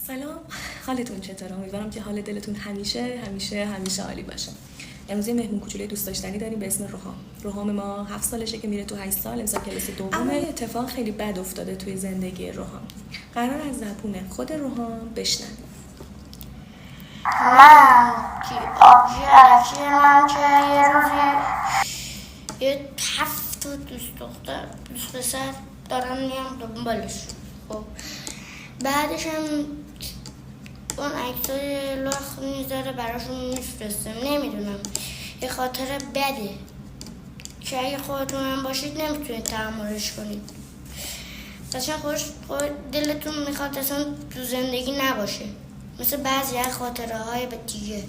سلام، حالتون چطوره؟ امیدوارم که حال دلتون همیشه عالی باشه. امروز یه مهمون کوچولوی دوست داشتنی داریم به اسم روحام ما 7 سالشه که میره تو 8 سال، امسال کلاس دومه. اما یه اتفاق خیلی بد افتاده توی زندگی روحام. قرار از زبون خود روحام بشنویم. من که آبجی علکی من که یه روزی یه 7 تا دوست پسر دارم میام دنبالش. خب بعدش هم اون عکسای لاخ میذاره براشون میفرستم. نمیدونم یه خاطر بده که اگه خودتون هم باشید نمیتونید تحملش کنید. اصلا دلتون میخواد اصلا تو زندگی نباشه، مثل بعضی از خاطره های دیگه.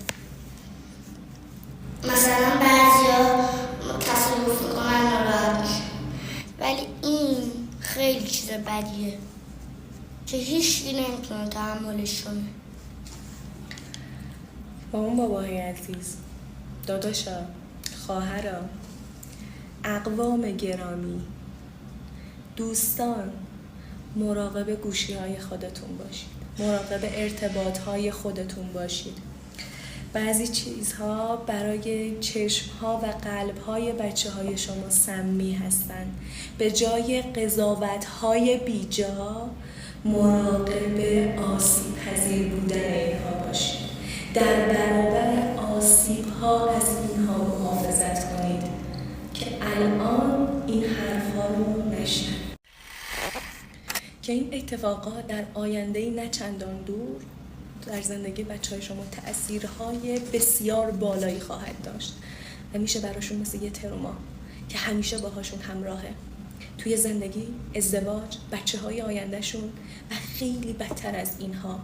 مثلا بعضی ها تصادف میکنن ناراحت میشن، ولی این خیلی چیز بدیه که هیچکی نمیتونه تحملش کنه. با اون باباهای عزیز، داداشا، خواهرا، اقوام گرامی، دوستان، مراقب گوشی‌های خودتون باشید، مراقب ارتباط‌های خودتون باشید. بعضی چیزها برای چشم‌ها و قلب‌های بچه‌های شما سمی هستند. به جای قضاوت‌های بیجا مراقب آسیب‌پذیر بودن اینها باشید. در برابر آسیب‌ها از اینها محافظت کنید که الان این حرف‌ها رو نشنوید، که این اتفاقات در آینده‌ای نه چندان دور در زندگی بچه‌های شما تأثیرهای بسیار بالایی خواهد داشت و میشه براشون مثل یه تروما که همیشه باهاشون همراهه توی زندگی، ازدواج، بچه‌های آیندهشون و خیلی بدتر از اینها.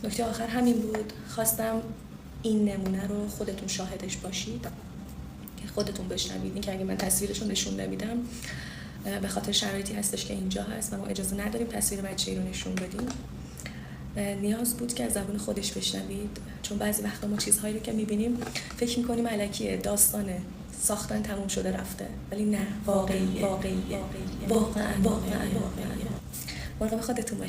نکته آخر همین بود، خواستم این نمونه رو خودتون شاهدش باشید که خودتون بشنوید. این که اگه من تصویرشون نشون نمیدم به خاطر شرایطی هستش که اینجا هست و ما اجازه نداریم تصویر بچه‌ای رو نشون بدیم. نیاز بود که از زبون خودش بشنوید، چون بعضی وقتا ما چیزهایی رو که میبینیم فکر میکنیم الکیه، داستانه، ساختن تموم شده رفته، ولی نه، واقعیه. واقعا مراقب خودتون باشید.